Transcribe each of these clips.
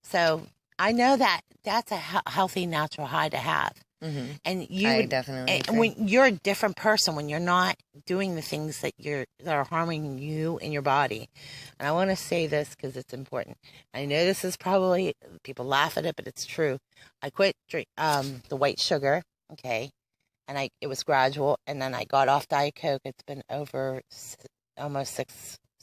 So I know that that's a healthy, natural high to have. Mm-hmm. And you I definitely agree. when you're a different person, when you're not doing the things that are harming you and your body. And I want to say this because it's important. I know this is probably, people laugh at it, but it's true. I quit the white sugar, okay, and it was gradual, and then I got off Diet Coke. It's been over almost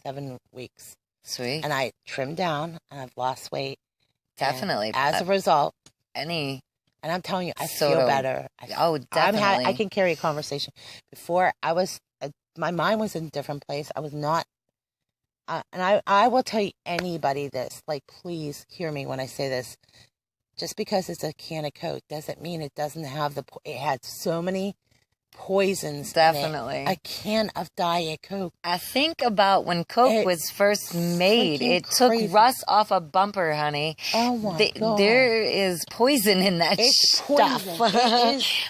6-7 weeks. Sweet. And I trimmed down, and I've lost weight. Definitely. As a result, and I'm telling you, I feel better. Definitely. I can carry a conversation. Before, my mind was in a different place. I was not, and I will tell you anybody this, like, please hear me when I say this. Just because it's a can of Coke doesn't mean it doesn't have it had so many poisons. Definitely. In it. A can of Diet Coke. I think about when Coke was first made. It took rust off a bumper, honey. Oh my God. There is poison in that stuff.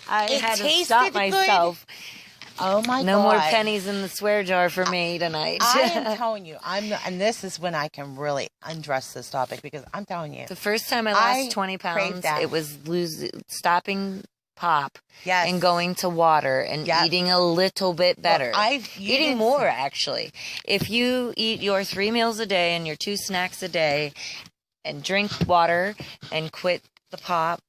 I had to stop myself. Oh my God. No more pennies in the swear jar for me tonight. I am telling you, and this is when I can really undress this topic, because I'm telling you. The first time I lost 20 pounds, it was stopping pop and going to water and eating a little bit better. Eating more, actually. If you eat your 3 meals a day and your 2 snacks a day and drink water and quit the pop,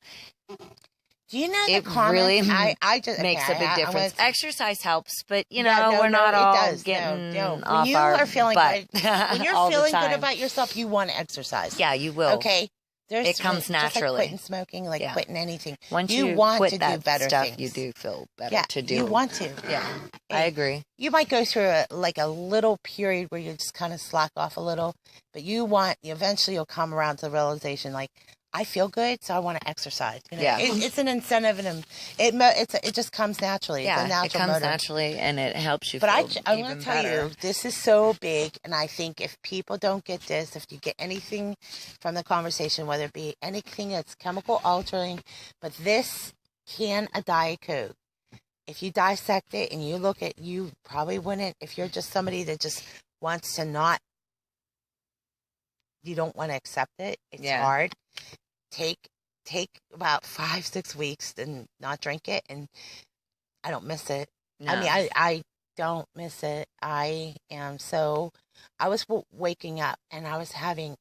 do you know it really makes a big difference. Exercise helps, but we're not all getting off when you our are feeling butt good, when you're feeling good about yourself, you want to exercise. Yeah, you will. Okay. It comes naturally. Just like quitting smoking, quitting anything. Once you want quit to that do better stuff, things. you do feel better to do. You want to. Yeah, I agree. You might go through a little period where you just kind of slack off a little, but eventually you'll come around to the realization, like, I feel good, so I want to exercise. Yeah. It's an incentive, and it just comes naturally. Yeah, it's a natural it comes motor. naturally, and it helps you. But feel I want to tell better. you, this is so big, and I think if people don't get this, if you get anything from the conversation, whether it be anything that's chemical altering, but this can a Diet Coke, if you dissect it and you look at, you probably wouldn't, if you're just somebody that just wants to not, you don't want to accept it, it's hard. Take about 5-6 weeks and not drink it, and I don't miss it. No. I mean, I don't miss it. I was waking up and I was having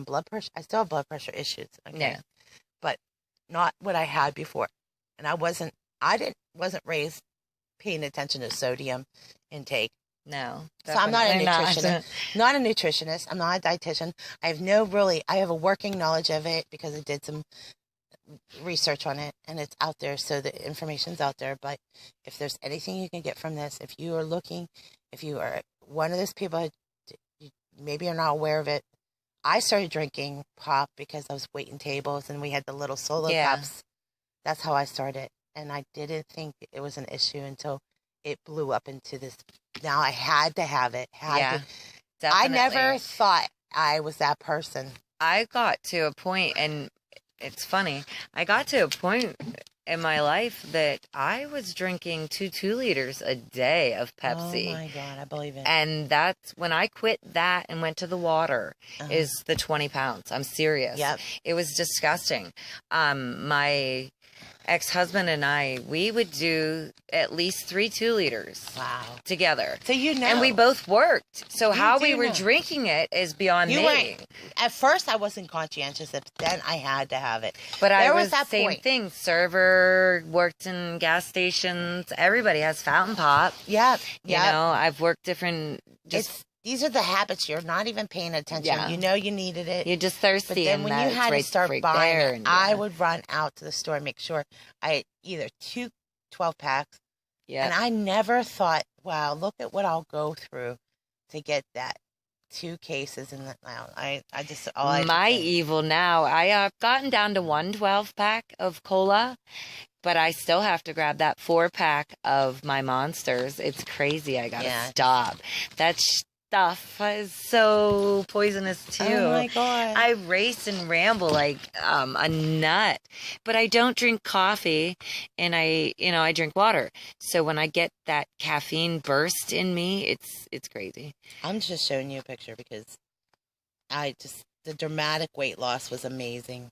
blood pressure. I still have blood pressure issues. Okay? Yeah. But not what I had before. And I wasn't raised paying attention to sodium intake. No. So I'm not a nutritionist. Not a nutritionist. I'm not a dietitian. I have a working knowledge of it because I did some research on it, and it's out there, so the information's out there. But if there's anything you can get from this, if you are one of those people, maybe you're not aware of it. I started drinking pop because I was waiting tables, and we had the little solo cups. That's how I started, and I didn't think it was an issue until it blew up into this. Now I had to have it. Definitely. I never thought I was that person. I got to a point, and it's funny, I got to a point in my life that I was drinking 2 liters a day of Pepsi. Oh my God, I believe it. And that's when I quit that and went to the water, is the 20 pounds. I'm serious. Yep. It was disgusting. My ex-husband and I, we would do at least 3 2-liters together. So and we both worked. So how we were drinking it is beyond me. At first, I wasn't conscientious. Then I had to have it. But I was that same thing. Server, worked in gas stations. Everybody has fountain pop. Yeah. You know, I've worked different. These are the habits. You're not even paying attention. Yeah. You know you needed it. You're just thirsty. But then when you had to start buying it, I would run out to the store and make sure I had either 2 12-packs. Yeah. And I never thought, wow, look at what I'll go through to get that 2 cases. And I just, my evil now, I've gotten down to 1 12-pack of cola, but I still have to grab that 4-pack of my Monsters. It's crazy. I gotta stop. That stuff is so poisonous too. Oh my God. I race and ramble like a nut, but I don't drink coffee, and I drink water. So when I get that caffeine burst in me, it's crazy. I'm just showing you a picture because the dramatic weight loss was amazing.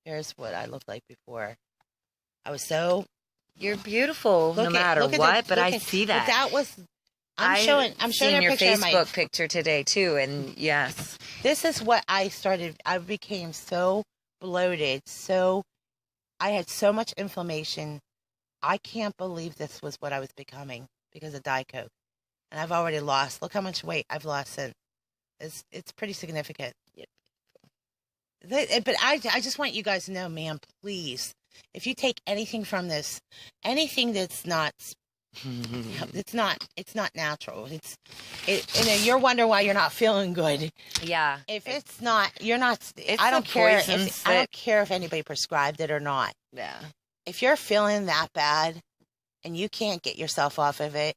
Here's what I looked like before. I was so... You're beautiful no matter what, but I see that. But that was... I'm showing your Facebook picture today too, and yes. This is what I started. I became so bloated, I had so much inflammation. I can't believe this was what I was becoming because of Diet Coke. And I've already lost. Look how much weight I've lost since. It's pretty significant. But I just want you guys to know, man, please, if you take anything from this, anything that's not... it's not natural. You're wondering why you're not feeling good. Yeah. If it's not, you're not. I don't care. I don't care if anybody prescribed it or not. Yeah. If you're feeling that bad and you can't get yourself off of it,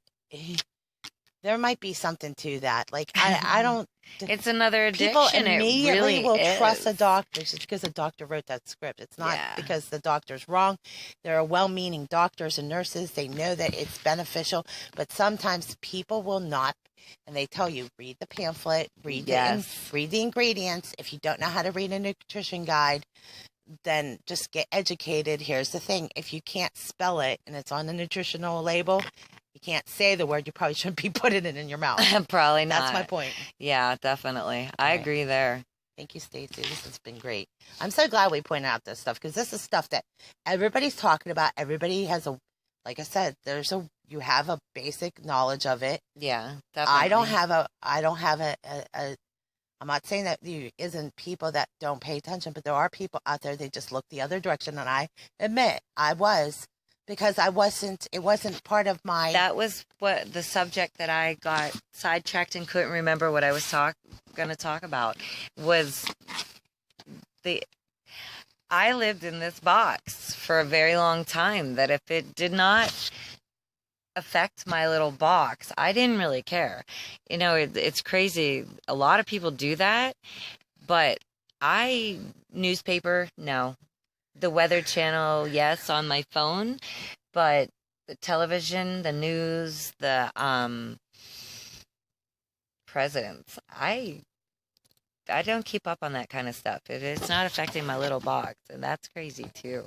there might be something to that. Like I don't. It's another addiction. People immediately will trust a doctor just because the doctor wrote that script. It's not because the doctor's wrong. There are well-meaning doctors and nurses. They know that it's beneficial, but sometimes people will not. And they tell you, read the pamphlet, read the ingredients. If you don't know how to read a nutrition guide, then just get educated. Here's the thing. If you can't spell it and it's on the nutritional label, you can't say the word, you probably shouldn't be putting it in your mouth. Probably not. That's my point. Yeah, definitely. I agree there. Thank you, Stacey. This has been great. I'm so glad we pointed out this stuff because this is stuff that everybody's talking about. Everybody has like I said, you have a basic knowledge of it. Yeah, definitely. I don't have a I'm not saying that there isn't people that don't pay attention, but there are people out there, they just look the other direction. And I admit I was. Because it wasn't part of my... That was what the subject that I got sidetracked and couldn't remember what I was going to talk about was I lived in this box for a very long time that if it did not affect my little box, I didn't really care. You know, it's crazy. A lot of people do that, but newspaper, no. The Weather Channel, yes, on my phone, but the television, the news, the presidents, I don't keep up on that kind of stuff. It's not affecting my little box, and that's crazy too.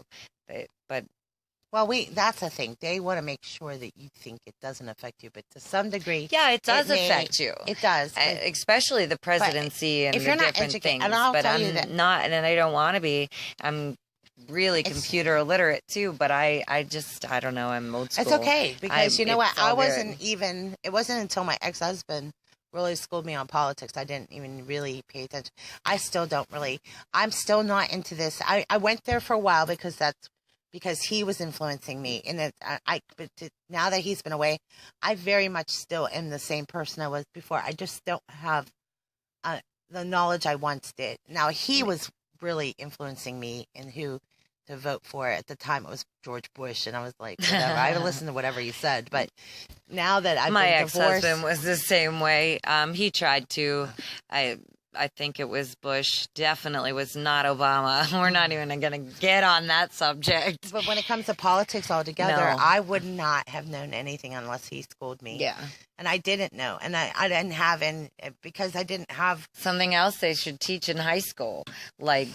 But well, that's the thing. They want to make sure that you think it doesn't affect you, but to some degree, yeah, it does affect you. It does, especially the presidency and the different things. And I'll tell you that. Not, and I don't want to be. I'm really computer illiterate too, but I don't know, I'm old school. It's okay, because you know what, it wasn't until my ex-husband really schooled me on politics, I didn't even really pay attention. I'm still not into this. I went there for a while because he was influencing me, and now that he's been away, I very much still am the same person I was before. I just don't have the knowledge I once did. Now he was really influencing me in who to vote for. At the time it was George Bush, and I was like, whatever. I would listen to whatever he said, but now that I've been divorced... My ex-husband was the same way. He tried to. I think it was Bush. Definitely was not Obama. We're not even going to get on that subject. But when it comes to politics altogether, no. I would not have known anything unless he schooled me. Yeah. And I didn't know. And I didn't have any, because I didn't have... Something else they should teach in high school. Like,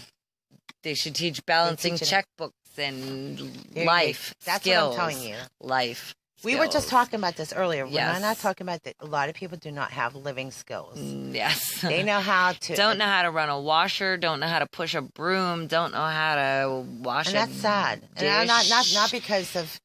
they should teach balancing checkbooks and life skills. That's what I'm telling you. Life. We were just talking about this earlier. Yes. We're not talking about that. A lot of people do not have living skills. Yes. They know how to... Don't know how to run a washer, don't know how to push a broom, don't know how to wash and that's sad. Dish. And not because of...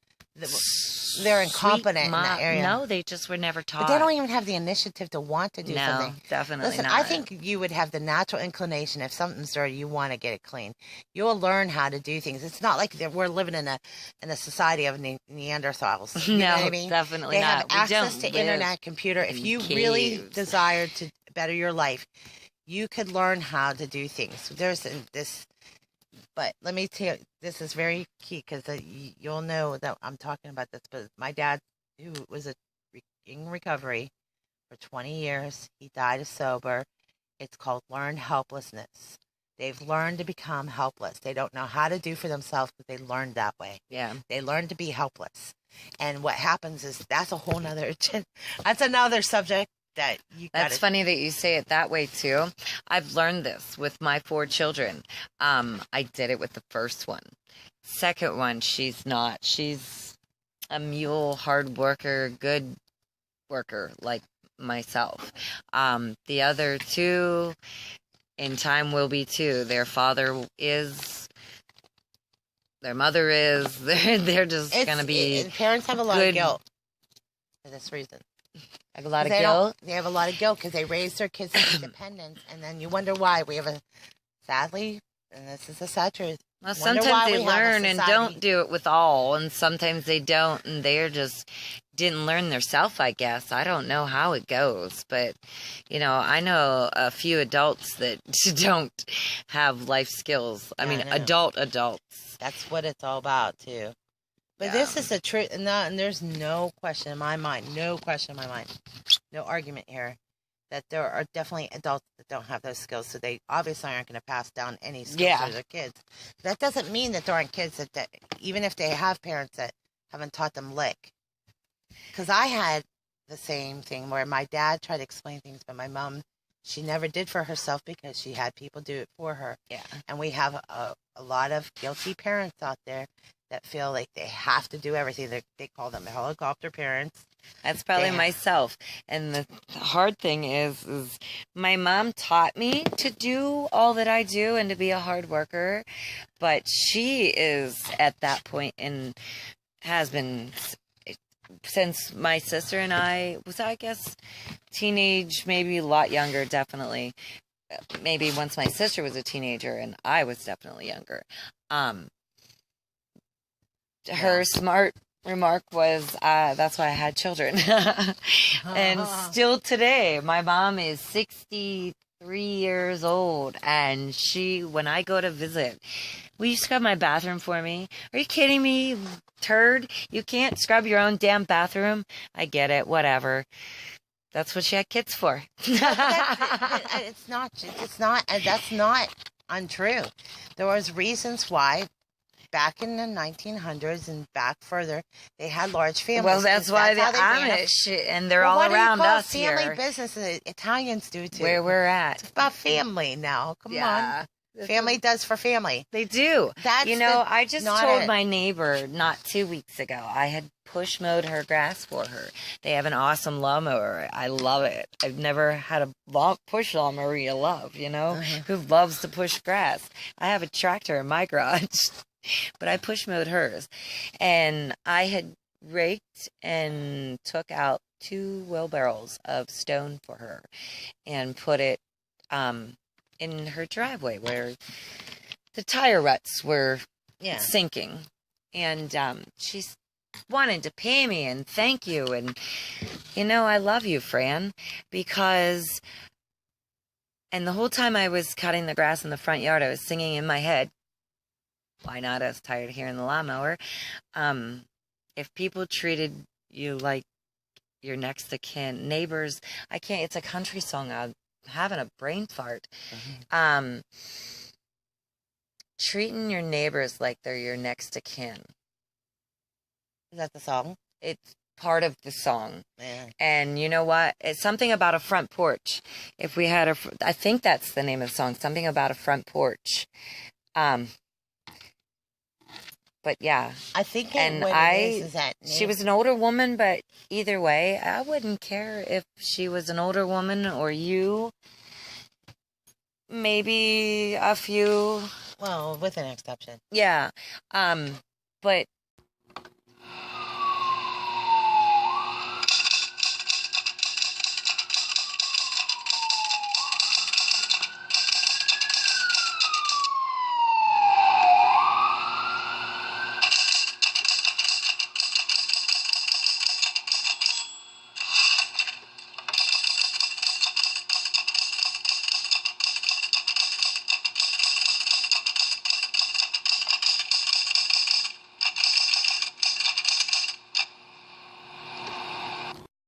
they're incompetent in that area. No, they just were never taught. But they don't even have the initiative to want to do something. No, definitely Listen, not. I think you would have the natural inclination. If something's dirty, you want to get it clean. You'll learn how to do things. It's not like we're living in a society of Neanderthals. You know what I mean? Definitely they not. They have access to internet, computer. If you really desire to better your life, you could learn how to do things. There's this... But let me tell you, this is very key, because you'll know that I'm talking about this. But my dad, who was in recovery for 20 years, he died sober. It's called learned helplessness. They've learned to become helpless. They don't know how to do for themselves, but they learned that way. Yeah. They learned to be helpless. And what happens is that's a whole nother, that's another subject. that you got. That's funny that you say it that way too. I've learned this with my 4 children. I did it with the first one. Second one, she's not. She's a mule, hard worker, good worker like myself. The other 2, in time, will be too. Their father is. Their mother is. They're just gonna be. Parents have a lot of guilt for this reason. Have a lot of guilt? They have a lot of guilt because they raise their kids in independence, and then you wonder why. We have sadly, and this is the sad truth. Well, sometimes they learn and don't do it with all, and sometimes they don't, and they're just didn't learn themselves, I guess. I don't know how it goes, but, I know a few adults that don't have life skills. I mean, adults. That's what it's all about, too. But this is the truth, and there's no question in my mind, no argument here, that there are definitely adults that don't have those skills, so they obviously aren't going to pass down any skills to their kids. That doesn't mean that there aren't kids that even if they have parents that haven't taught them lick. Because I had the same thing where my dad tried to explain things, but my mom, she never did for herself because she had people do it for her. Yeah. And we have a lot of guilty parents out there that feel like they have to do everything. They call them helicopter parents. That's probably myself. And the hard thing is my mom taught me to do all that I do and to be a hard worker. But she is at that point and has been since my sister and I guess, teenage, maybe a lot younger, definitely. Maybe once my sister was a teenager and I was definitely younger. Her smart remark was, that's why I had children. And still today, my mom is 63 years old, and when I go to visit, will you scrub my bathroom for me? Are you kidding me, turd? You can't scrub your own damn bathroom? I get it, whatever. That's what she had kids for. That's not untrue. There was reasons why back in the 1900s and back further, they had large families. Well, that's why the Amish, and they're all around us here. Family business, Italians do too. Where we're at. It's about family now. Come on. Family does for family. They do. I just told my neighbor not 2 weeks ago, I had push mowed her grass for her. They have an awesome lawnmower. I love it. I've never had a push lawnmower you love, who loves to push grass. I have a tractor in my garage, but I push mowed hers. And I had raked and took out 2 wheelbarrows of stone for her and put it in her driveway where the tire ruts were sinking. And she's wanted to pay me and thank you. And, I love you, Fran, because... And the whole time I was cutting the grass in the front yard, I was singing in my head, why not? I was tired of hearing the lawnmower. If people treated you like your next of kin, neighbors, it's a country song. I'm having a brain fart. Mm-hmm. Treating your neighbors like they're your next of kin. Is that the song? It's part of the song. Yeah. And you know what? It's something about a front porch. If we had I think that's the name of the song, something about a front porch. But yeah. I think she was an older woman, but either way, I wouldn't care if she was an older woman or you. Maybe a few. Well, with an exception. Yeah. But